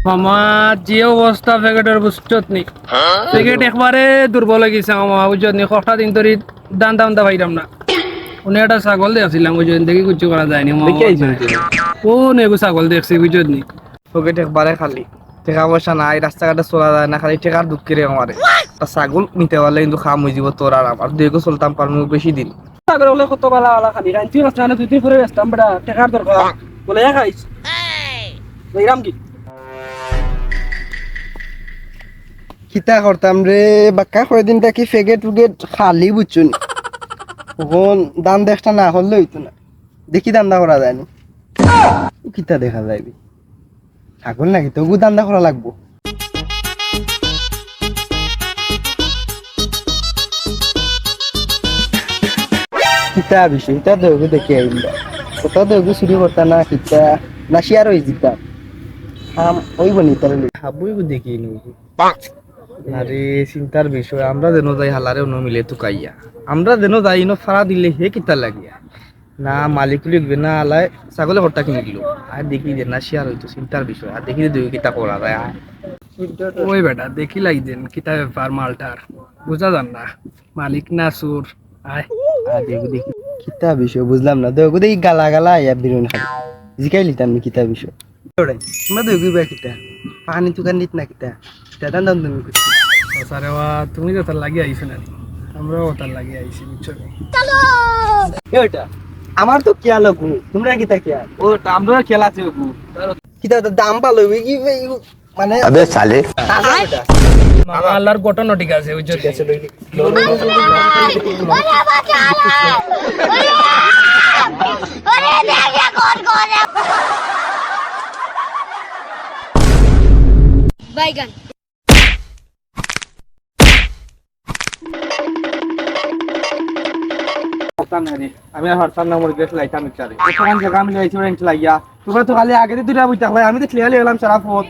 আমার যে অবস্থা প্যাকেটের বুঝছত নি প্যাকেট একবারে দুর্বল হয়ে গেছে আমার বুঝছত নি কটা দিন ধরে দান্দা পাইলাম না উনি একটা ছাগল দেখছিলাম বুঝছেন দেখি কিছু করা যায়নি ও নেবু ছাগল দেখছি বুঝছত নি পকেট একবারে খালি টাকা পয়সা নাই রাস্তাঘাটে চলা যায় না খালি টাকার দুঃখে রে আমারে ছাগল নিতে পারলে কিন্তু খাম হয়ে যাব তোর আর আমার দুইগো চলতাম পারবো বেশি দিন ছাগল হলে কত বালা বালা খালি রান্তি রাস্তা না দুই দিন পরে ব্যস্তাম বেটা টাকার দরকার বলে খাইছ বইরাম কি কিতা করতাম রে বাক্কা কয়দিন থাকি ফেগেট ফুগেট খালি বুঝছুন তখন দাম দেখটা না করলে হইতো না দেখি দান্দা করা যায় না কিতা দেখা যাইবি ছাগল নাকি তবু দান্দা করা লাগবো কিতা বিষয় এটা দেবো দেখি আইলা কোথাও দেবো চুরি করতা না কিতা না শিয়ার হয়ে যেতাম হাম ওই বনি তার হাবুই দেখি নিবি আরে চিন্তার বিষয় আমরা যেন যাই হালারে অন্য মিলে তুকাইয়া আমরা যেন যাই ন ফাড়া দিলে হে কিতা লাগিয়া না মালিক লিখবে না আলায় ছাগলে হরটা কিনে দিল আর দেখি যে না শিয়ার হইতো চিন্তার বিষয় আর দেখি দুই কিতা করা যায় ওই বেটা দেখি লাই দেন কিতা ব্যাপার মালটার বুঝা যান না মালিক না সুর আয় আর দেখি দেখি কিতা বিষয় বুঝলাম না দেখো দেখি গালা গালা আয়া বিরুন খালি জিকাই লিতাম নি কিতা বিষয় তোমরা দেখি বা কিতা পানি তুকান নিত না কিতা দাদা দাম তুমি সারে বা তুমি তো তার লাগিয়ে আইছো না আমরাও তার লাগিয়ে আইছি বুঝছো এটা আমার তো খেয়াল হকু তোমরা কিতা খেয়াল ও আমরা খেলা আছে ওকু কিতা দাম ভালো হইবে কি মানে अबे साले মামা আল্লাহর গঠন ঠিক আছে বুঝছো बैगन আমি আর হারতাম না মোর গ্যাস লাইতাম ইচ্ছারে ওখান জায়গা আমি লাইছি রেন্ট লাইয়া তোমরা তো খালি আগে দুইটা বুঝতা হয় আমি তো ক্লিয়ারলি এলাম সারা ফোন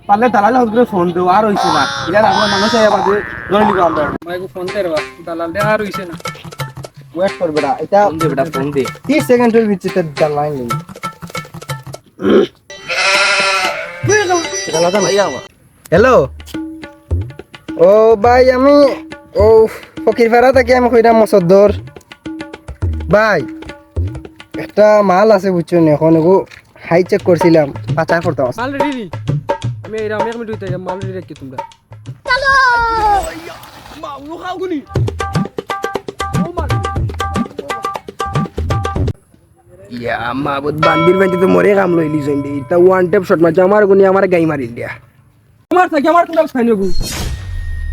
পারলে দালালে হসপিটালে ফোন দেও আর হইছে না ইয়ার আমরা মানুষ আইয়া বাদে ধরে নিব আমরা মাইকো ফোন দেরবা দালাল দে আর হইছে না ওয়েট কর বেটা এটা ফোন দে বেটা ফোন দে 30 সেকেন্ডের ভিতরে দালাল নিন হ্যালো ও ভাই আমি ও ফকির ভাড়া থাকি আমি কইরাম মসদ্দর ভাই একটা মাল আছে বুঝছেন এখন এগো হাই চেক করছিলাম পাচার করতে আছে মাল রেডি আমি এই রামে আমি দুইটা মাল রেডি রাখি তোমরা चलो মা ও খাও গুনি ও মাল ইয়া মাবুদ বান্দির বাইতে তো মরে কাম লইলি জইন্দি তা ওয়ান ট্যাপ শট মারছে আমার গুনি আমার গাই মারি দিয়া আমার থাকি আমার কোন খাইনি গু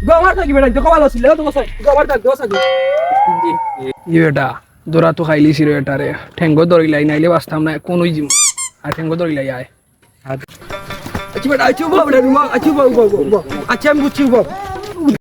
গো আমার থাকি বেটা দেখো ভালো ছিল তো বসাই গো আমার থাকি দোসা গো ই বেটা দোরা তো খাইলি ছিল এটা রে ঠেঙ্গো দরিলাই নাইলে বাস্তাম না কোনই জিম আর ঠেঙ্গো দরিলাই আয় আচ্ছা বেটা আচ্ছা বাবা বেটা রুমা আচ্ছা বাবা আচ্ছা আমি বুঝছি বাবা